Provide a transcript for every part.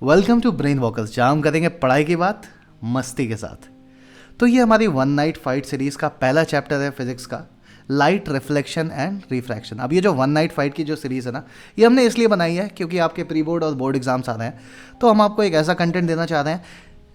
Welcome to brain walkers, जहाँ हम करेंगे पढ़ाई की बात मस्ती के साथ। तो ये हमारी वन नाइट फाइट सीरीज़ का पहला चैप्टर है फिजिक्स का, लाइट रिफ्लेक्शन एंड रिफ्रैक्शन। अब ये जो वन नाइट फाइट की जो सीरीज़ है ना, ये हमने इसलिए बनाई है क्योंकि आपके प्री बोर्ड और बोर्ड एग्जाम्स आ रहे हैं। तो हम आपको एक ऐसा कंटेंट देना चाह रहे हैं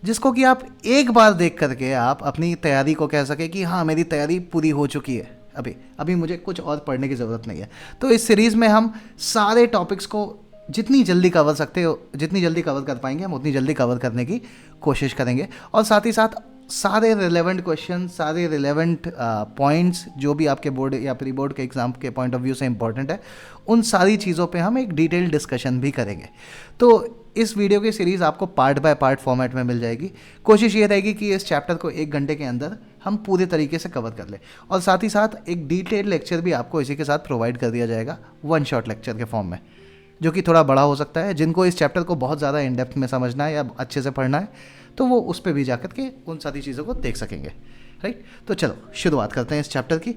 जिसको कि आप एक बार देख करके आप अपनी तैयारी को कह सके कि हाँ, मेरी तैयारी पूरी हो चुकी है, अभी अभी मुझे कुछ और पढ़ने की ज़रूरत नहीं है। तो इस सीरीज़ में हम सारे टॉपिक्स को जितनी जल्दी कवर सकते हो, जितनी जल्दी कवर कर पाएंगे हम उतनी जल्दी कवर करने की कोशिश करेंगे। और साथ ही साथ सारे रिलेवेंट क्वेश्चन, सारे रिलेवेंट पॉइंट्स जो भी आपके बोर्ड या प्री बोर्ड के एग्ज़ाम के पॉइंट ऑफ व्यू से इंपॉर्टेंट है, उन सारी चीज़ों पे हम एक डिटेल डिस्कशन भी करेंगे। तो इस वीडियो की सीरीज़ आपको पार्ट बाय पार्ट फॉर्मेट में मिल जाएगी। कोशिश ये रहेगी कि इस चैप्टर को 1 घंटे के अंदर हम पूरे तरीके से कवर कर लें, और साथ ही साथ एक डिटेल लेक्चर भी आपको इसी के साथ प्रोवाइड कर दिया जाएगा, वन शॉट लेक्चर के फॉर्म में, जो कि थोड़ा बड़ा हो सकता है। जिनको इस चैप्टर को बहुत ज़्यादा इन डेप्थ में समझना है या अच्छे से पढ़ना है, तो वो उस पर भी जाकर के उन सारी चीज़ों को देख सकेंगे। राइट, तो चलो शुरुआत करते हैं इस चैप्टर की,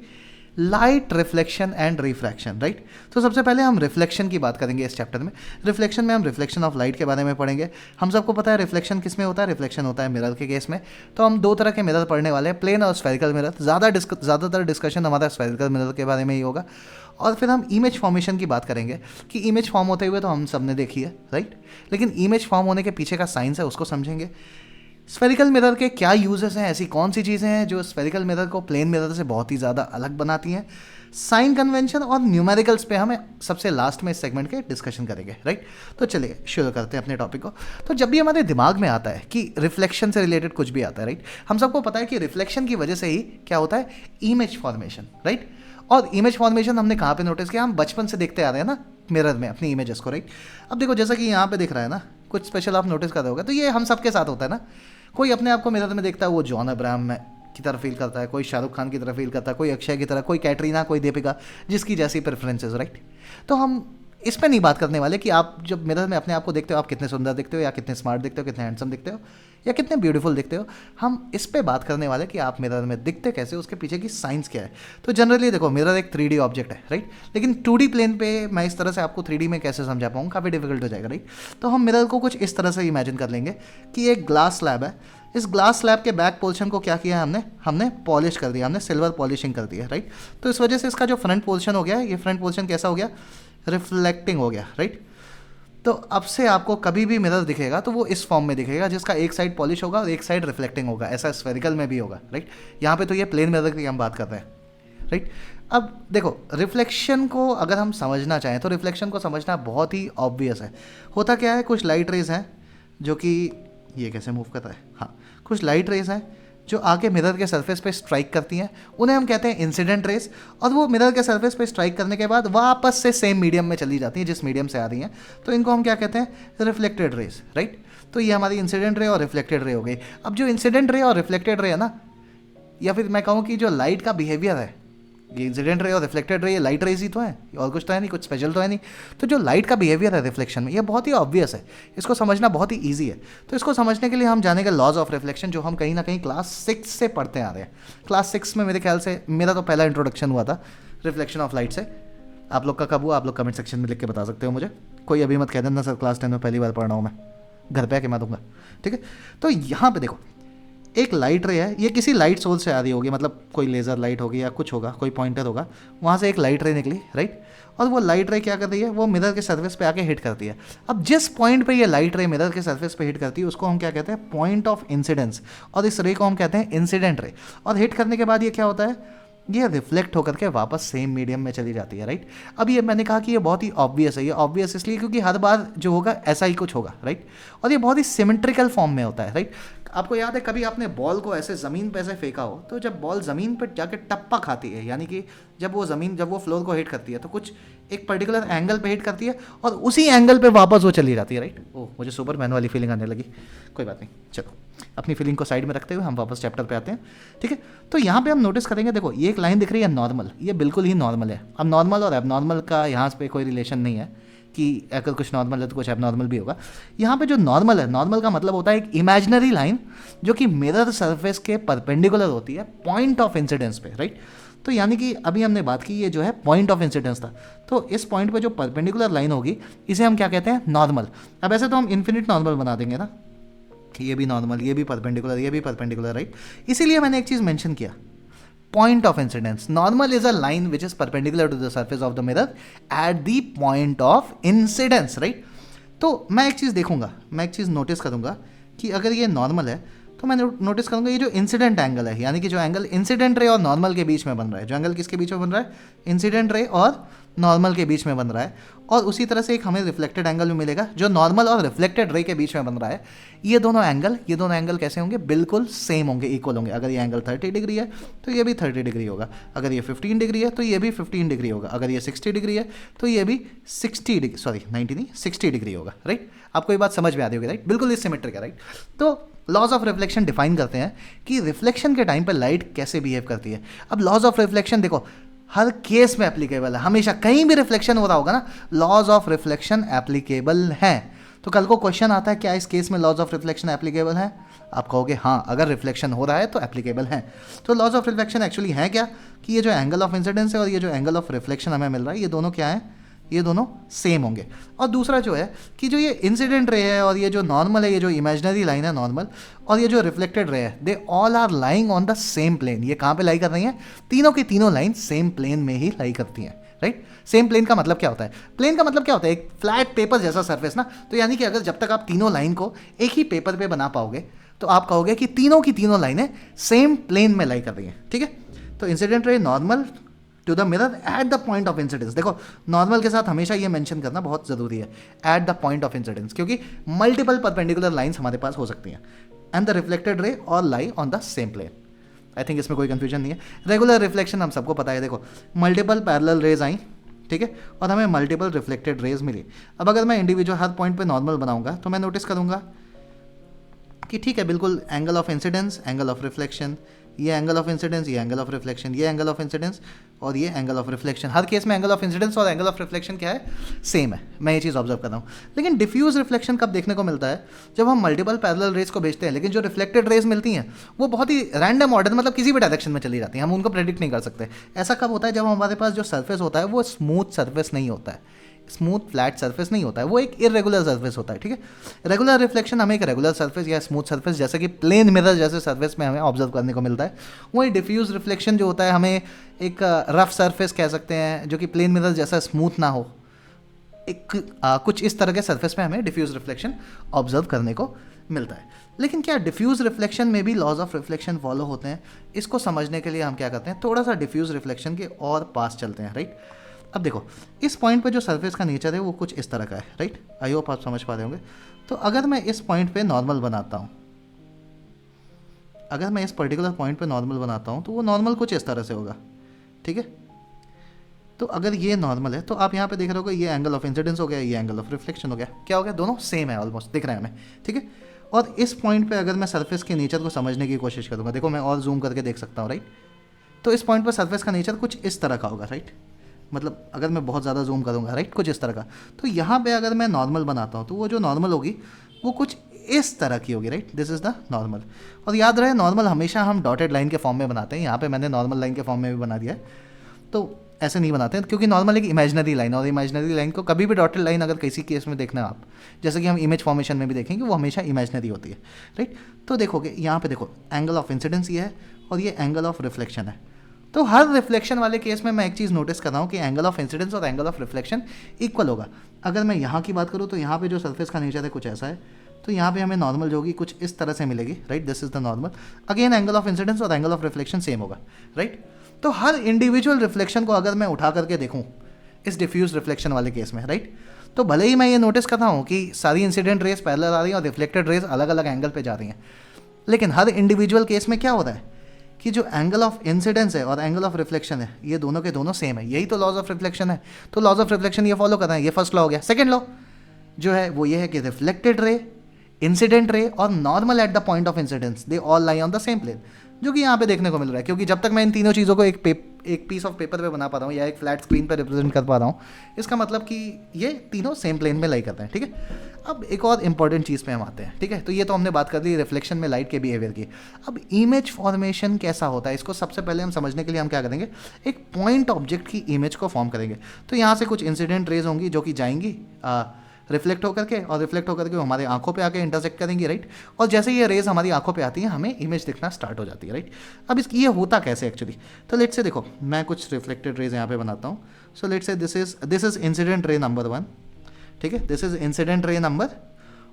light reflection and refraction. Right, तो सबसे पहले हम रिफ्लेक्शन की बात करेंगे इस चैप्टर में। रिफ्लेक्शन में हम रिफ्लेक्शन ऑफ लाइट के बारे में पढ़ेंगे। हम सबको पता है रिफ्लेक्शन किस में होता है, रिफ्लेक्शन होता है मिरर के केस में। तो हम दो तरह के मिरर पढ़ने वाले हैं, प्लेन और स्फेरिकल मिरर। ज़्यादातर डिस्कशन हमारा स्फेरिकल मिरर के बारे में ही होगा। और फिर हम इमेज फॉर्मेशन की बात करेंगे कि इमेज फॉर्म होते हुए तो हम सब ने देखी है, राइट, लेकिन इमेज फॉर्म होने के पीछे का साइंस है, उसको समझेंगे। स्फेरिकल मिरर के क्या यूजेस हैं, ऐसी कौन सी चीज़ें हैं जो स्फेरिकल मिरर को प्लेन मिरर से बहुत ही ज़्यादा अलग बनाती हैं। साइन कन्वेंशन और न्यूमेरिकल्स पे हमें सबसे लास्ट में इस सेगमेंट के डिस्कशन करेंगे। राइट, तो चलिए शुरू करते हैं अपने टॉपिक को। तो जब भी हमारे दिमाग में आता है कि रिफ्लेक्शन से रिलेटेड कुछ भी आता है, राइट, हम सबको पता है कि रिफ्लेक्शन की वजह से ही क्या होता है, इमेज फॉर्मेशन। राइट, और इमेज फॉर्मेशन हमने कहाँ पे नोटिस किया, हम बचपन से देखते आ रहे हैं ना मिरर में अपनी इमेजेस को। राइट, अब देखो जैसा कि यहाँ पे दिख रहा है ना, कुछ स्पेशल आप नोटिस कर रहे होगा, तो ये हम सबके साथ होता है ना। कोई अपने आप को मिरर में देखता है, वो जॉन अब्राहम की तरह फील करता है, कोई शाहरुख खान की तरह फील करता है, कोई अक्षय की तरह, कोई कैटरीना, कोई दीपिका, जिसकी जैसी प्रेफरेंसेस। राइट, तो हम इस पर नहीं बात करने वाले कि आप जब मिरर में अपने आप को देखते हो आप कितने सुंदर दिखते हो, या कितने स्मार्ट दिखते हो, कितने हैंडसम दिखते हो, या कितने ब्यूटीफुल दिखते हो। हम इस पे बात करने वाले कि आप मिरर में दिखते कैसे, उसके पीछे की साइंस क्या है। तो जनरली देखो, मिरर एक 3D ऑब्जेक्ट है, राइट, लेकिन 2D प्लेन पे मैं इस तरह से आपको 3D में कैसे समझा पाऊँ, काफ़ी डिफिकल्ट हो जाएगा। राइट, तो हम मिरर को कुछ इस तरह से इमेजिन कर लेंगे कि एक ग्लास स्लैब है। इस ग्लास स्लैब के बैक पोर्शन को क्या किया है हमने पॉलिश कर दिया, हमने सिल्वर पॉलिशिंग कर दिया। राइट, तो इस वजह से इसका जो फ्रंट पोर्शन हो गया, ये फ्रंट पोर्शन कैसा हो गया, रिफ्लेक्टिंग हो गया। राइट, तो अब से आपको कभी भी मिरर दिखेगा तो वो इस फॉर्म में दिखेगा, जिसका एक साइड पॉलिश होगा और एक साइड रिफ्लेक्टिंग होगा। ऐसा स्फेरिकल में भी होगा। राइट, यहाँ पे तो ये प्लेन मिरर की हम बात कर रहे हैं। राइट, अब देखो रिफ्लेक्शन को अगर हम समझना चाहें तो रिफ्लेक्शन को समझना बहुत ही ऑब्वियस है। होता क्या है, कुछ लाइट रेज हैं जो कि, ये कैसे मूव करता है, हाँ, कुछ लाइट रेज हैं जो आके मिरर के सरफेस पे स्ट्राइक करती हैं, उन्हें हम कहते हैं इंसिडेंट रेस। और वो मिरर के सरफेस पे स्ट्राइक करने के बाद वापस से सेम मीडियम में चली जाती हैं जिस मीडियम से आ रही हैं, तो इनको हम क्या कहते हैं, रिफ्लेक्टेड रेस। राइट, तो ये हमारी इंसिडेंट रे और रिफ्लेक्टेड रे हो गई। अब जो इंसिडेंट रे और रिफ्लेक्टेड रे है ना, या फिर मैं कहूँ कि जो लाइट का बिहेवियर है, ये इंसिडेंट रे और रिफ्लेक्टेड रे, ये लाइट रेज ही तो है, और कुछ तो है नहीं, कुछ स्पेशल तो है नहीं। तो जो लाइट का बिहेवियर है रिफ्लेक्शन में, ये बहुत ही ऑब्वियस है, इसको समझना बहुत ही ईजी है। तो इसको समझने के लिए हम जानेंगे लॉज ऑफ रिफ्लेक्शन, जो हम कहीं ना कहीं क्लास 6 से पढ़ते आ रहे हैं। क्लास 6 में मेरे ख्याल से मेरा तो पहला इंट्रोडक्शन हुआ था रिफ्लेक्शन ऑफ लाइट से। आप लोग का कब हुआ, आप लोग कमेंट सेक्शन में लिख के बता सकते हो मुझे। कोई अभी मत कह देना सर क्लास 10 में पहली बार पढ़ रहा हूँ, मैं घर पे आके मैं दूंगा। ठीक है, तो यहाँ पे देखो एक लाइट रे है, ये किसी लाइट सोर्स से आ रही होगी, मतलब कोई लेज़र लाइट होगी या कुछ होगा, कोई पॉइंटर होगा, वहाँ से एक लाइट रे निकली। राइट, और वो लाइट रे क्या कर रही है, वो मिरर के सरफेस पे आके हिट करती है। अब जिस पॉइंट पे ये लाइट रे मिरर के सरफेस पे हिट करती है उसको हम क्या कहते हैं, पॉइंट ऑफ इंसिडेंस, और इस रे को हम कहते हैं इंसिडेंट रे। और हिट करने के बाद ये क्या होता है, ये रिफ्लेक्ट होकर के वापस सेम मीडियम में चली जाती है। राइट, अब ये मैंने कहा कि ये बहुत ही ऑब्वियस है। ये ऑब्वियस इसलिए क्योंकि हर बार जो होगा ऐसा ही कुछ होगा। राइट, और ये बहुत ही सिमेट्रिकल फॉर्म में होता है। राइट, आपको याद है कभी आपने बॉल को ऐसे ज़मीन पे ऐसे फेंका हो, तो जब बॉल ज़मीन पर जाके टप्पा खाती है, यानी कि जब वो फ्लोर को हिट करती है तो कुछ एक पर्टिकुलर एंगल पे हिट करती है और उसी एंगल पे वापस वो चली जाती है। राइट, ओह मुझे सुपरमैन वाली फीलिंग आने लगी, कोई बात नहीं, चलो अपनी फीलिंग को साइड में रखते हुए हम वापस चैप्टर पे आते हैं। ठीक है, तो यहाँ पे हम नोटिस करेंगे, देखो ये एक लाइन दिख रही है नॉर्मल, ये बिल्कुल ही नॉर्मल है। अब नॉर्मल और एबनॉर्मल का यहाँ पे कोई रिलेशन नहीं है कि अगर कुछ नॉर्मल है तो कुछ एबनॉर्मल भी होगा। यहाँ पे जो नॉर्मल है, नॉर्मल का मतलब होता है एक इमेजिनरी लाइन जो कि मिरर सरफेस के परपेंडिकुलर होती है पॉइंट ऑफ इंसिडेंस पे। राइट, तो यानी कि अभी हमने बात की ये जो है पॉइंट ऑफ इंसिडेंस था, तो इस पॉइंट पे जो परपेंडिकुलर लाइन होगी इसे हम क्या कहते हैं, नॉर्मल। अब ऐसे तो हम इन्फिनिट नॉर्मल बना देंगे ना, ये भी नॉर्मल, ये भी परपेंडिकुलर, ये भी परपेंडिकुलर, राइट। इसीलिए मैंने एक चीज़ मेंशन किया, point of incidence. Normal is a line which is perpendicular to the surface of the mirror at the point of incidence, right. तो मैं एक चीज़ देखूंगा, मैं एक चीज़ नोटिस करूंगा कि अगर ये नॉर्मल है तो मैं नोटिस करूंगा ये जो इंसिडेंट एंगल है, यानी कि जो एंगल इंसिडेंट रे और नॉर्मल के बीच में बन रहा है, जो एंगल किसके बीच में बन रहा है, इंसिडेंट रे और नॉर्मल के बीच में बन रहा है, और उसी तरह से एक हमें रिफ्लेक्टेड एंगल भी मिलेगा जो नॉर्मल और रिफ्लेक्टेड रे के बीच में बन रहा है। ये दोनों एंगल कैसे होंगे, बिल्कुल सेम होंगे, इक्वल होंगे। अगर ये एंगल 30 डिग्री है तो ये भी 30 डिग्री होगा, अगर ये 15 डिग्री है तो ये भी 15 डिग्री होगा, अगर ये 60 डिग्री है तो ये भी 60 डिग्री, सॉरी 90 नहीं 60 डिग्री होगा, राइट। आपको ये बात समझ में आ रही होगी, राइट, बिल्कुल इस सिमेट्रिक है, राइट। तो लॉज ऑफ रिफ्लेक्शन डिफाइन करते हैं कि रिफ्लेक्शन के टाइम पर लाइट कैसे बिहेव करती है। अब लॉज ऑफ रिफ्लेक्शन देखो हर केस में एप्लीकेबल है, हमेशा कहीं भी रिफ्लेक्शन हो रहा होगा ना, लॉज ऑफ रिफ्लेक्शन एप्लीकेबल है। तो कल को क्वेश्चन आता है क्या इस केस में लॉज ऑफ रिफ्लेक्शन एप्लीकेबल है, आप कहोगे हाँ, अगर रिफ्लेक्शन हो रहा है तो एप्लीकेबल है। तो लॉज ऑफ रिफ्लेक्शन एक्चुअली है क्या, कि ये जो एंगल ऑफ इंसिडेंस है और ये जो एंगल ऑफ रिफ्लेक्शन हमें मिल रहा है, ये दोनों क्या है, ये दोनों सेम होंगे। और दूसरा जो है कि जो ये इंसिडेंट रे है और ये जो नॉर्मल है, ये जो इमेजिनरी लाइन है नॉर्मल, और ये जो रिफ्लेक्टेड रे है, they all are lying on the same plane. ये कहाँ पे लाई कर रही हैं, तीनों की तीनों लाइन सेम प्लेन में ही लाई करती हैं, राइट। सेम प्लेन का मतलब क्या होता है, प्लेन का मतलब क्या होता है, एक फ्लैट पेपर जैसा सरफेस ना। तो यानी कि अगर जब तक आप तीनों लाइन को एक ही पेपर पे बना पाओगे तो आप कहोगे कि तीनों की तीनों लाइनें सेम प्लेन में लाई कर रही हैं, ठीक है। तो incident ray normal to the mirror at the point of incidence. देखो नॉर्मल के साथ हमेशा ये मेंशन करना बहुत ज़रूरी है, at the point of incidence, क्योंकि मल्टीपल परपेंडिकुलर लाइंस हमारे पास हो सकती हैं। एंड द रिफ्लेक्टेड रे और lie on the same plane. I think इसमें कोई कंफ्यूजन नहीं है। रेगुलर रिफ्लेक्शन हम सबको पता है, देखो मल्टीपल पैरेलल रेज आई, ठीक है, और हमें मल्टीपल रिफ्लेक्टेड रेज मिली। अब अगर मैं इंडिविजुअल हर पॉइंट पे नॉर्मल बनाऊंगा तो मैं नोटिस करूंगा कि ठीक है, बिल्कुल angle of incidence, angle of reflection, ये एंगल ऑफ इंसिडेंस, ये एंगल ऑफ रिफ्लेक्शन, ये एंगल ऑफ इंसिडेंस और ये angle of reflection. Her case में एंगल ऑफ इंसिडेंस और एंगल ऑफ रिफ्लेक्शन क्या है, सेम है। मैं ये चीज़ ऑब्जर्व कर रहा हूँ। लेकिन डिफ्यूज रिफ्लेक्शन कब देखने को मिलता है, जब हम मल्टीपल पैरेलल रेज को भेजते हैं, लेकिन जो रिफ्लेक्टेड रेज मिलती हैं वो बहुत ही रैंडम ऑर्डर, मतलब किसी भी डायरेक्शन में चली जाती हैं, हम उनको प्रेडिक्ट नहीं कर सकते। ऐसा कब होता है, जब हमारे पास जो सर्फेस होता है वो स्मूथ सर्फेस नहीं होता है, स्मूथ फ्लैट सरफेस नहीं होता है, वो एक इरेगुलर सरफेस होता है, ठीक है। रेगुलर रिफ्लेक्शन हमें एक रेगुलर सरफेस या स्मूथ सरफेस जैसे कि प्लेन मिरर जैसे सरफेस में हमें ऑब्जर्व करने को मिलता है। वही डिफ्यूज रिफ्लेक्शन जो होता है हमें एक रफ सरफेस कह सकते हैं, जो कि प्लेन मिरर जैसा स्मूथ ना हो, एक कुछ इस तरह के सरफेस में हमें डिफ्यूज रिफ्लेक्शन ऑब्जर्व करने को मिलता है। लेकिन क्या डिफ्यूज रिफ्लेक्शन में भी लॉज ऑफ रिफ्लेक्शन फॉलो होते हैं, इसको समझने के लिए हम क्या करते हैं, थोड़ा सा डिफ्यूज रिफ्लेक्शन के और पास चलते हैं, राइट। अब देखो इस पॉइंट पे जो सरफेस का नेचर है वो कुछ इस तरह का है, राइट। आई होप आप समझ पा रहे होंगे। तो अगर मैं इस पॉइंट पे नॉर्मल बनाता हूँ, अगर मैं इस पर्टिकुलर पॉइंट पे नॉर्मल बनाता हूँ तो वो नॉर्मल कुछ इस तरह से होगा, ठीक है। तो अगर ये नॉर्मल है तो आप यहाँ पे देख रहे होगे ये एंगल ऑफ इंसिडेंस हो गया, ये एंगल ऑफ रिफ्लेक्शन हो गया, क्या हो गया, दोनों सेम है, ऑलमोस्ट दिख रहे हैं हमें, ठीक है। और इस पॉइंट पे अगर मैं सरफेस के नेचर को समझने की कोशिश करूँगा, देखो मैं और जूम करके देख सकता हूँ, राइट। तो इस पॉइंट पर सरफेस का नेचर कुछ इस तरह का होगा, राइट। मतलब अगर मैं बहुत ज़्यादा जूम करूँगा, राइट, कुछ इस तरह का। तो यहाँ पे अगर मैं नॉर्मल बनाता हूँ तो वो जो नॉर्मल होगी वो कुछ इस तरह की होगी, right. This is the normal. और याद रहे नॉर्मल हमेशा हम डॉटेड लाइन के फॉर्म में बनाते हैं, यहाँ पे मैंने नॉर्मल लाइन के फॉर्म में भी बना दिया है। तो ऐसे नहीं बनाते हैं क्योंकि नॉर्मल एक इमेजिनरी लाइन, और इमेजिनरी लाइन को कभी भी डॉटेड लाइन अगर किसी केस में देखना आप, जैसे कि हम इमेज फॉर्मेशन में भी देखेंगे, वो हमेशा इमेजिनरी होती है, राइट। तो देखोगे यहाँ पे देखो एंगल ऑफ इंसिडेंस ये है और ये एंगल ऑफ रिफ्लेक्शन है। तो हर रिफ्लेक्शन वाले केस में मैं एक चीज़ नोटिस कर रहा हूँ कि एंगल ऑफ इंसिडेंस और एंगल ऑफ रिफ्लेक्शन इक्वल होगा। अगर मैं यहाँ की बात करूँ तो यहाँ पे जो सरफेस का नेचर है कुछ ऐसा है, तो यहाँ पे हमें नॉर्मल जो होगी कुछ इस तरह से मिलेगी, right. This is the normal. Again angle of incidence और एंगल ऑफ रिफ्लेक्शन सेम होगा, राइट। तो हर इंडिविजुअल रिफ्लेक्शन को अगर मैं उठा करके देखूँ इस डिफ्यूज रिफ्लेक्शन वाले केस में, राइट, तो भले ही मैं ये नोटिस करता हूँ कि सारी इंसिडेंट रेज पैरेलल आ रही हैं और रिफ्लेक्टेड रेज अलग अलग एंगल पे जा रही हैं, लेकिन हर इंडिविजुअल केस में क्या होता है कि जो एंगल ऑफ इंसिडेंस है और एंगल ऑफ रिफ्लेक्शन है ये दोनों के दोनों सेम है। यही तो लॉज ऑफ रिफ्लेक्शन है। तो लॉज ऑफ रिफ्लेक्शन ये फॉलो कर रहे हैं, ये फर्स्ट लॉ हो गया। सेकंड लॉ जो है वो ये है कि रिफ्लेक्टेड रे, इंसिडेंट रे और normal at the point of incidence they all lie on the same plane, जो कि यहाँ पे देखने को मिल रहा है। क्योंकि जब तक मैं इन तीनों चीज़ों को एक पीस ऑफ पेपर पे बना पा रहा हूँ या एक फ्लैट स्क्रीन पे रिप्रेजेंट कर पा रहा हूँ, इसका मतलब कि ये तीनों सेम प्लेन में लाई करते हैं, ठीक है। अब एक और इंपॉर्टेंट चीज़ पे हम आते हैं, ठीक है। तो ये तो हमने बात कर ली रिफ्लेक्शन में लाइट के बिहेवियर की। अब इमेज फॉर्मेशन कैसा होता है, इसको सबसे पहले हम समझने के लिए हम क्या करेंगे, एक पॉइंट ऑब्जेक्ट की इमेज को फॉर्म करेंगे। तो यहाँ से कुछ इंसिडेंट रेज होंगी जो कि जाएंगी रिफ्लेक्ट होकर के, और रिफ्लेक्ट होकर के हमारे आंखों पे आके इंटरसेक्ट करेंगी, राइट। और जैसे ये रेज हमारी आंखों पे आती है हमें इमेज दिखना स्टार्ट हो जाती है, राइट। अब इसकी ये होता कैसे एक्चुअली, तो लेट्स से देखो मैं कुछ रिफ्लेक्टेड रेज यहाँ पे बनाता हूँ। So let's say this is incident ray number 1, ठीक है, this is incident ray number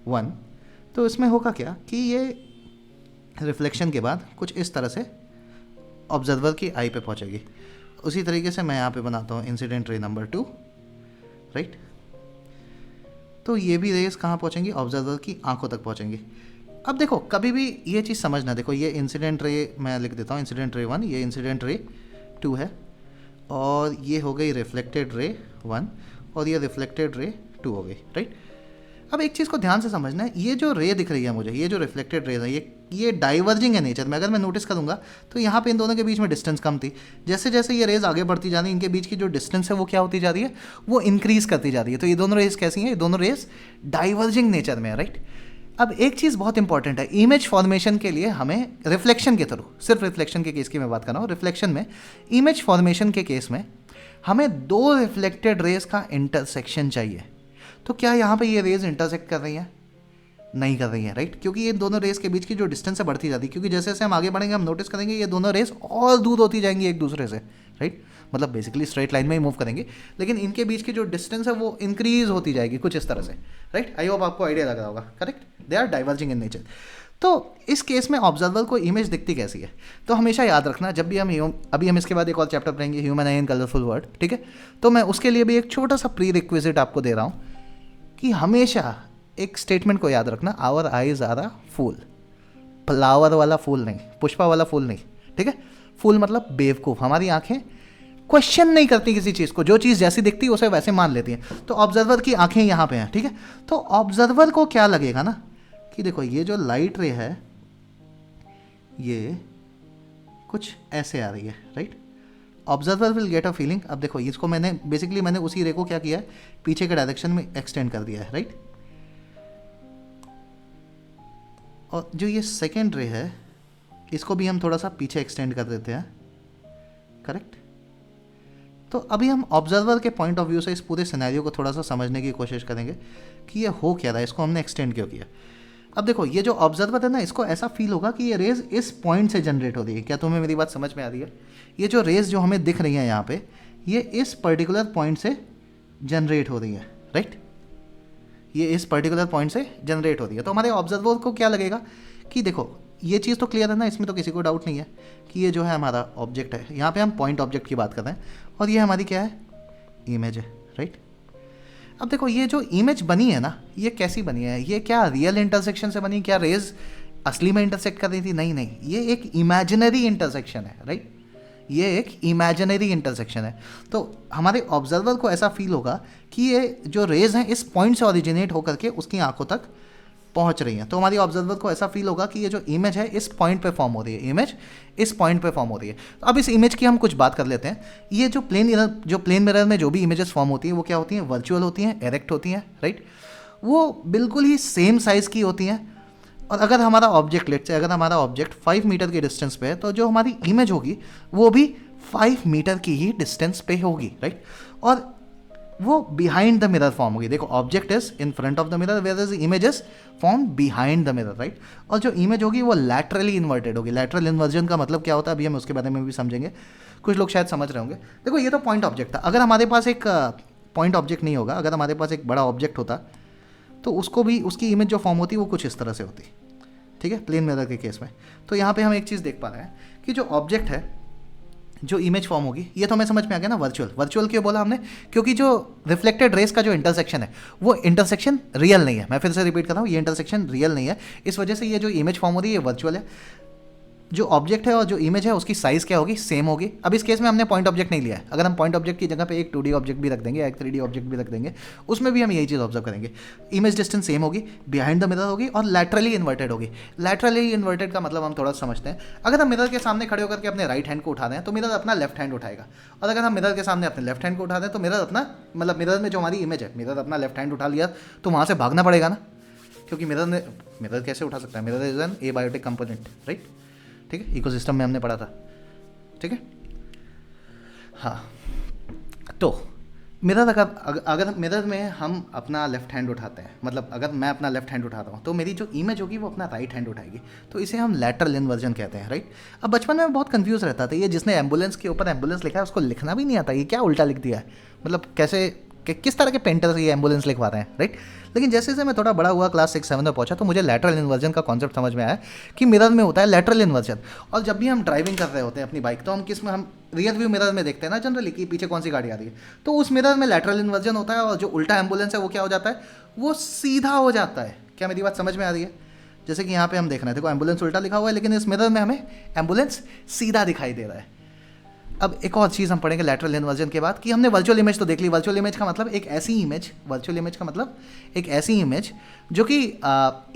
1। तो इसमें होगा क्या कि ये रिफ्लेक्शन के बाद कुछ इस तरह से ऑब्जर्वर की आई पे पहुँचेगी। उसी तरीके से मैं यहाँ पे बनाता हूँ इंसिडेंट रे नंबर 2, राइट। तो ये भी रेज कहाँ पहुँचेंगी, ऑब्जर्वर की आंखों तक पहुँचेंगी। अब देखो कभी भी ये चीज़ समझना, देखो ये इंसिडेंट रे मैं लिख देता हूँ, इंसिडेंट रे 1, ये इंसिडेंट रे 2 है, और ये हो गई रिफ्लेक्टेड रे 1, और ये रिफ्लेक्टेड रे 2 हो गई, राइट। अब एक चीज़ को ध्यान से समझना है, ये जो रे दिख रही है मुझे, ये जो रिफ्लेक्टेड रेज है, ये डाइवर्जिंग है नेचर में। अगर मैं नोटिस करूँगा तो यहाँ पे इन दोनों के बीच में डिस्टेंस कम थी, जैसे जैसे ये रेज आगे बढ़ती जा रही है इनके बीच की जो डिस्टेंस है वो क्या होती जा रही है, वो इंक्रीज करती जा रही है। तो ये दोनों रेज कैसी हैं, ये दोनों रेज डाइवर्जिंग नेचर में है, राइट। अब एक चीज़ बहुत इंपॉर्टेंट है, इमेज फॉर्मेशन के लिए हमें रिफ्लेक्शन के थ्रू, सिर्फ रिफ्लेक्शन के केस की मैं बात कर रहा हूँ, रिफ्लेक्शन में इमेज फॉर्मेशन के केस में हमें दो रिफ्लेक्टेड रेज का इंटरसेक्शन चाहिए। तो क्या यहाँ पे ये रेज इंटरसेक्ट कर रही हैं, नहीं कर रही हैं, राइट, क्योंकि ये दोनों रेस के बीच की जो डिस्टेंस है बढ़ती जाती है, क्योंकि जैसे जैसे हम आगे बढ़ेंगे हम नोटिस करेंगे ये दोनों रेस और दूर होती जाएंगी एक दूसरे से, राइट। मतलब बेसिकली स्ट्रेट लाइन में ही मूव करेंगे, लेकिन इनके बीच की जो डिस्टेंस है वो इंक्रीज होती जाएगी कुछ इस तरह से, राइट। आई होप आपको आइडिया लग रहा होगा, correct, they are diverging in nature. तो इस केस में ऑब्जर्वर को इमेज दिखती कैसी है, तो हमेशा याद रखना जब भी हम अभी हम इसके बाद एक और चैप्टर पढ़ेंगे ह्यूमन आई इन कलरफुल वर्ल्ड, ठीक है। तो मैं उसके लिए भी एक छोटा सा प्री रिक्विजिट आपको दे रहा हूँ कि हमेशा एक स्टेटमेंट को याद रखना, our eyes are a fool, flower वाला फूल नहीं, पुष्पा वाला फूल नहीं, ठीक है। फूल मतलब बेवकूफ़, हमारी आंखें क्वेश्चन नहीं करती किसी चीज़ को, जो चीज़ जैसी दिखती है उसे वैसे मान लेती हैं। तो ऑब्जर्वर की आंखें यहाँ पे हैं, ठीक है। तो ऑब्जर्वर को क्या लगेगा ना कि देखो ये जो लाइट रे है ये कुछ ऐसे आ रही है, right. Observer will get a feeling. अब देखो इसको मैंने उसी रे को क्या किया है, पीछे के डायरेक्शन में एक्सटेंड कर दिया है, राइट। और जो ये सेकेंड रे है इसको भी हम थोड़ा सा पीछे एक्सटेंड कर देते हैं, करेक्ट। तो अभी हम ऑब्जर्वर के पॉइंट ऑफ व्यू से इस पूरे सिनेरियो को थोड़ा सा समझने की कोशिश करेंगे कि ये हो क्या रहा है, इसको हमने एक्सटेंड क्यों किया। अब देखो ये जो ऑब्जर्वर है ना, इसको ऐसा फील होगा कि ये रेज इस पॉइंट से जनरेट हो रही है। क्या तुम्हें मेरी बात समझ में आ रही है? ये जो रेज जो हमें दिख रही है यहाँ पे, ये इस पर्टिकुलर पॉइंट से जनरेट हो रही है, राइट। ये इस पर्टिकुलर पॉइंट से जनरेट हो रही है। तो हमारे ऑब्जर्वर को क्या लगेगा कि देखो ये चीज़ तो क्लियर है ना, इसमें तो किसी को डाउट नहीं है कि ये जो है हमारा ऑब्जेक्ट है। यहाँ पे हम पॉइंट ऑब्जेक्ट की बात कर रहे हैं और ये हमारी क्या है, इमेज है, राइट। अब देखो ये जो इमेज बनी है ना, ये कैसी बनी है, ये क्या रियल इंटरसेक्शन से बनी, क्या रेज असली में इंटरसेक्ट कर रही थी? नहीं नहीं, ये एक इमेजिनरी इंटरसेक्शन है, राइट। ये एक इमेजिनरी इंटरसेक्शन है। तो हमारे ऑब्जर्वर को ऐसा फील होगा कि ये जो रेज हैं इस पॉइंट से ओरिजिनेट होकर के उसकी आंखों तक पहुंच रही हैं। तो हमारी ऑब्जर्वर को ऐसा फील होगा कि ये जो इमेज है इस पॉइंट पे फॉर्म हो रही है, इमेज इस पॉइंट पे फॉर्म हो रही है। तो अब इस इमेज की हम कुछ बात कर लेते हैं। ये जो प्लेन मिरर में जो भी इमेजेस फॉर्म होती हैं वो क्या होती हैं, वर्चुअल होती हैं, एरेक्ट होती हैं, राइट। वो बिल्कुल ही सेम साइज़ की होती हैं। और अगर हमारा ऑब्जेक्ट लेट से अगर हमारा ऑब्जेक्ट 5 मीटर के डिस्टेंस पे है तो जो हमारी इमेज होगी वो भी 5 मीटर की ही डिस्टेंस पे होगी, राइट। और वो बिहाइंड द मिरर फॉर्म होगी। देखो object is in front of the mirror where is image is form behind the mirror, right. और जो इमेज होगी वो लैटरली इन्वर्टेड होगी। लैटरल इन्वर्जन का मतलब क्या होता है अभी हम उसके बारे में भी समझेंगे, कुछ लोग शायद समझ रहे होंगे। देखो ये तो पॉइंट ऑब्जेक्ट था। अगर हमारे पास एक पॉइंट ऑब्जेक्ट नहीं होगा, अगर हमारे पास एक बड़ा ऑब्जेक्ट होता तो उसको भी उसकी इमेज जो फॉर्म होती वो कुछ इस तरह से होती, ठीक है, प्लेन मिरर के केस में। तो यहाँ पे हम एक चीज़ देख पा रहे हैं कि जो ऑब्जेक्ट है, जो इमेज फॉर्म होगी, ये तो हमें समझ में आ गया ना, वर्चुअल क्यों बोला हमने, क्योंकि जो रिफ्लेक्टेड रेस का जो इंटरसेक्शन है वो इंटरसेक्शन रियल नहीं है। मैं फिर से रिपीट कर रहा हूँ, ये इंटरसेक्शन रियल नहीं है, इस वजह से ये जो इमेज फॉर्म हो रही है ये वर्चुअल है। जो ऑब्जेक्ट है और जो इमेज है उसकी साइज़ क्या होगी, सेम होगी। अब इस केस में हमने पॉइंट ऑब्जेक्ट नहीं लिया है, अगर हम पॉइंट ऑब्जेक्ट की जगह पे एक 2D ऑब्जेक्ट भी रख देंगे या एक 3D ऑब्जेक्ट भी रख देंगे, उसमें भी हम यही चीज़ ऑब्जर्व करेंगे। इमेज डिस्टेंस सेम होगी, बिहाइंड द मिरर होगी और लैटरली इन्वर्टेड होगी। लैटरली इन्वर्टेड का मतलब हम थोड़ा समझते हैं। अगर हम मिरर के सामने खड़े होकर के अपने राइट हैंड को उठा दें तो मिरर अपना लेफ्ट हैंड उठाएगा, और अगर हम मिरर के सामने अपने लेफ्ट हैंड को उठा दें तो मिरर अपना, मतलब मिरर में जो हमारी इमेज है, मिरर अपना लेफ्ट हैंड उठा लिया तो वहाँ से भागना पड़ेगा ना, क्योंकि मिरर कैसे उठा सकता है, mirror is an abiotic component, right. ठीक है, इकोसिस्टम में हमने पढ़ा था। ठीक है, हाँ। तो मिरर अगर मिरर में हम अपना लेफ्ट हैंड उठाते हैं, मतलब अगर मैं अपना लेफ्ट हैंड उठाता हूँ तो मेरी जो इमेज होगी वो अपना राइट हैंड उठाएगी, तो इसे हम लैटरल इन्वर्जन कहते हैं, राइट। अब बचपन में बहुत कंफ्यूज रहता था, ये जिसने एम्बुलेंस के ऊपर एम्बुलेंस लिखा है उसको लिखना भी नहीं आता, ये क्या उल्टा लिख दिया है, मतलब कैसे किस तरह के पेंटर ये एम्बुलेंस लिखवा रहे हैं, राइट। लेकिन जैसे जैसे मैं थोड़ा बड़ा हुआ, क्लास 6-7 में पहुंचा, तो मुझे लैटरल इन्वर्जन का कॉन्सेप्ट समझ में आया कि मिरर में होता है लैटरल इन्वर्जन। और जब भी हम ड्राइविंग कर रहे होते हैं अपनी बाइक, तो हम किस में, हम रियर व्यू मिरर में देखते हैं ना जनरली कि पीछे कौन सी गाड़ी आ रही है, तो उस मिरर में लैटरल इन्वर्जन होता है, और जो उल्टा एम्बुलेंस है वो क्या हो जाता है, वो सीधा हो जाता है। क्या मेरी बात समझ में आ रही है? जैसे कि यहाँ पे हम देख रहे हैं, देखो एम्बुलेंस उल्टा लिखा हुआ है, लेकिन इस मिरर में हमें एम्बुलेंस सीधा दिखाई दे रहा है। अब एक और चीज़ हम पढ़ेंगे लैटरल इन्वर्जन के बाद, कि हमने वर्चुअल इमेज तो देख ली। वर्चुअल इमेज का मतलब एक ऐसी इमेज, वर्चुअल इमेज का मतलब एक ऐसी इमेज जो कि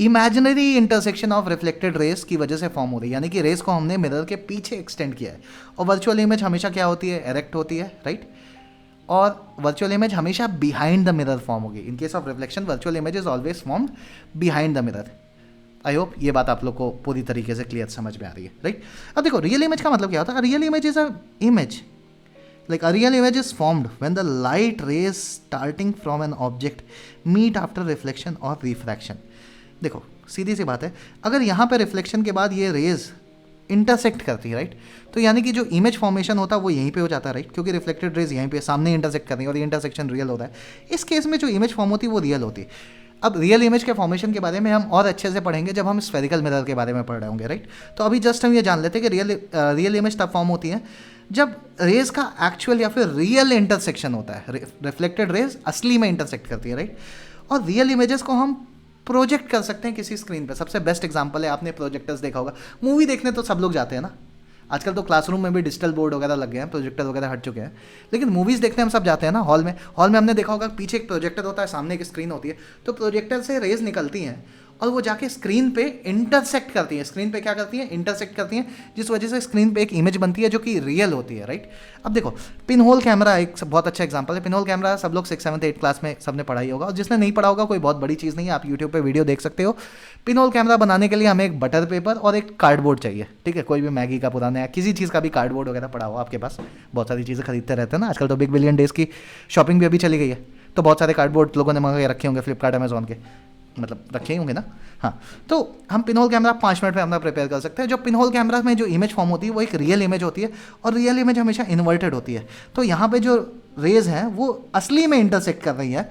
imaginary intersection of reflected rays की वजह से फॉर्म हो रही है, यानी कि रेस को हमने मिरर के पीछे एक्सटेंड किया है। और वर्चुअल इमेज हमेशा क्या होती है, एरेक्ट होती है, राइट। और वर्चुअल इमेज हमेशा बिहाइंड द मिरर फॉर्म होगी। In case of reflection virtual image is always formed behind the mirror. I hope ये बात आप लोग को पूरी तरीके से क्लियर समझ में आ रही है, राइट। अब देखो रियल इमेज का मतलब क्या होता है। Real image is a image, like a real image is formed when the light rays starting from an object meet after reflection or refraction। देखो सीधी सी बात है, अगर यहाँ पे रिफ्लेक्शन के बाद ये रेज इंटरसेक्ट करती है, राइट, तो यानी कि जो इमेज फॉर्मेशन होता है वो यहीं पे हो जाता है, राइट, क्योंकि रिफ्लेक्टेड रेज यहीं पे सामने इंटरसेक्ट कर रही है और ये इंटरसेक्शन रियल होता है। इस केस में जो इमेज फॉर्म होती है वो रियल होती है। अब रियल इमेज के फॉर्मेशन के बारे में हम और अच्छे से पढ़ेंगे जब हम स्फेरिकल मिरर के बारे में पढ़ रहे होंगे, राइट। तो अभी जस्ट हम ये जान लेते हैं कि रियल इमेज तब फॉर्म होती है जब रेज का एक्चुअल या फिर रियल इंटरसेक्शन होता है। रिफ्लेक्टेड रेज असली में इंटरसेक्ट करती है, राइट। और रियल इमेजेस को हम प्रोजेक्ट कर सकते हैं किसी स्क्रीन पे। सबसे बेस्ट एग्जांपल है, आपने प्रोजेक्टर्स देखा होगा, मूवी देखने तो सब लोग जाते हैं ना, आजकल तो क्लासरूम में भी डिजिटल बोर्ड वगैरह लग गए हैं, प्रोजेक्टर वगैरह हट चुके हैं, लेकिन मूवीज़ देखने हम सब जाते हैं ना हॉल में। हॉल में हमने देखा होगा पीछे एक प्रोजेक्टर होता है, सामने एक स्क्रीन होती है, तो प्रोजेक्टर से रेज निकलती हैं और वो जाके स्क्रीन पे इंटरसेक्ट करती है। स्क्रीन पे क्या करती है, इंटरसेक्ट करती हैं, जिस वजह से स्क्रीन पे एक इमेज बनती है जो कि रियल होती है, राइट। अब देखो पिन होल कैमरा एक बहुत अच्छा एग्जांपल है। पिन होल कैमरा सब लोग 6, 7, 8 क्लास में सबने पढ़ाई होगा, और जिसने नहीं पढ़ा होगा कोई बहुत बड़ी चीज़ नहीं है, आप यूट्यूब पे वीडियो देख सकते हो। पिन होल कैमरा बनाने के लिए हमें एक बटर पेपर और एक कार्डबोर्ड चाहिए, ठीक है। कोई भी मैगी का पुराना या किसी चीज़ का भी कार्डबोर्ड वगैरह पड़ा हो आपके पास, बहुत सारी चीज़ें खरीदते रहते हैं ना आजकल, तो बिग बिलियन डेज़ की शॉपिंग भी अभी चली गई है, तो बहुत सारे कार्डबोर्ड लोगों ने मंगा के रखे होंगे फ्लिपकार्ट, अमेजोन के, मतलब रखे ही होंगे ना। हाँ, तो हम पिन होल कैमरा 5 मिनट में अपना प्रिपेयर कर सकते हैं। जो पिन होल कैमरा में जो इमेज फॉर्म होती है वो एक रियल इमेज होती है, और रियल इमेज हमेशा इन्वर्टेड होती है। तो यहाँ पे जो रेज हैं वो असली में इंटरसेक्ट कर रही है।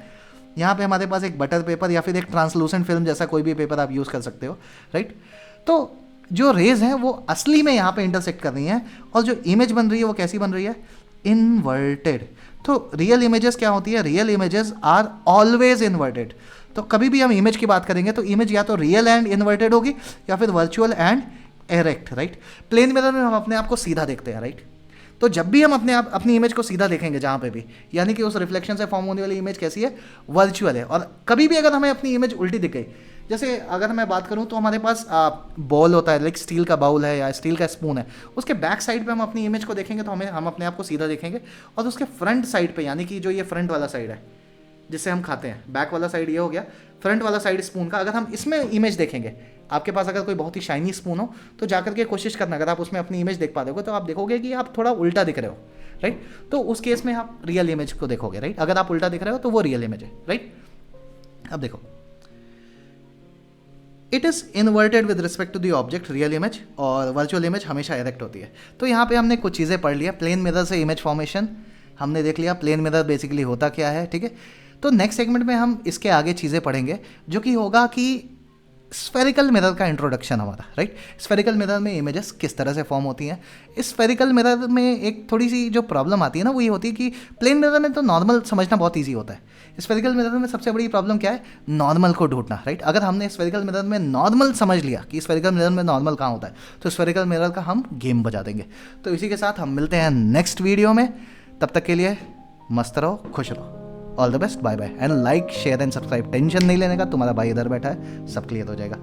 यहाँ पे हमारे पास एक बटर पेपर या फिर एक ट्रांसलूसेंट फिल्म जैसा कोई भी पेपर आप यूज़ कर सकते हो, राइट। तो जो रेज हैं वो असली में यहाँ पे इंटरसेक्ट कर रही हैं, और जो इमेज बन रही है वो कैसी बन रही है, इन्वर्टेड। तो रियल इमेजेस क्या होती है, real images are always inverted. तो कभी भी हम इमेज की बात करेंगे तो इमेज या तो रियल एंड इन्वर्टेड होगी या फिर virtual and erect, right. Plane mirror में हम अपने आप को सीधा देखते हैं, राइट। तो जब भी हम अपनी इमेज को सीधा देखेंगे जहाँ पे भी, यानी कि उस रिफ्लेक्शन से फॉर्म होने वाली इमेज कैसी है, वर्चुअल है। और कभी भी अगर हमें अपनी इमेज उल्टी दिख गई, जैसे अगर मैं बात करूँ तो हमारे पास बॉल होता है, लाइक स्टील का बाउल है या स्टील का स्पून है, उसके बैक साइड पे हम अपनी इमेज को देखेंगे तो हम अपने आप को सीधा देखेंगे, और उसके फ्रंट साइड पे, यानी कि जो ये फ्रंट वाला साइड है जिससे हम खाते हैं, बैक वाला साइड ये हो गया, फ्रंट वाला साइड स्पून का, अगर हम इसमें इमेज देखेंगे, आपके पास अगर कोई बहुत ही शाइनी स्पून हो तो जाकर के कोशिश करना, अगर आप उसमें अपनी इमेज देख पा दोगे तो आप देखोगे कि आप थोड़ा उल्टा दिख रहे हो, राइट। तो उस केस में आप रियल इमेज को देखोगे, राइट। अगर आप उल्टा दिख रहे हो तो वो रियल इमेज है, राइट। अब देखो it is inverted with respect to the object, real image, और वर्चुअल इमेज हमेशा एरेक्ट होती है। तो यहाँ पे हमने कुछ चीज़ें पढ़ लिया। प्लेन मिरर से इमेज फॉर्मेशन हमने देख लिया, प्लेन मिरर बेसिकली होता क्या है, ठीक है। तो नेक्स्ट सेगमेंट में हम इसके आगे चीज़ें पढ़ेंगे, जो कि होगा कि स्फेरिकल मिरर का इंट्रोडक्शन हमारा, राइट। स्फेरिकल मिरर में इमेजेस किस तरह से फॉर्म होती हैं। इस स्फेरिकल मिरर में एक थोड़ी सी जो प्रॉब्लम आती है ना, वो ये होती है कि प्लेन मिरर में तो नॉर्मल समझना बहुत ईजी होता है। स्फेरिकल मिरर में सबसे बड़ी प्रॉब्लम क्या है, नॉर्मल को ढूंढना, राइट। अगर हमने स्फेरिकल मिरर में नॉर्मल समझ लिया कि स्फेरिकल मिरर में नॉर्मल कहाँ होता है, तो स्फेरिकल मिरर का हम गेम बजा देंगे। तो इसी के साथ हम मिलते हैं नेक्स्ट वीडियो में। तब तक के लिए मस्त रहो, खुश रहो। All the best, bye bye and like share and subscribe. Tension नहीं लेने का, तुम्हारा भाई इधर बैठा है, सब क्लियर हो जाएगा।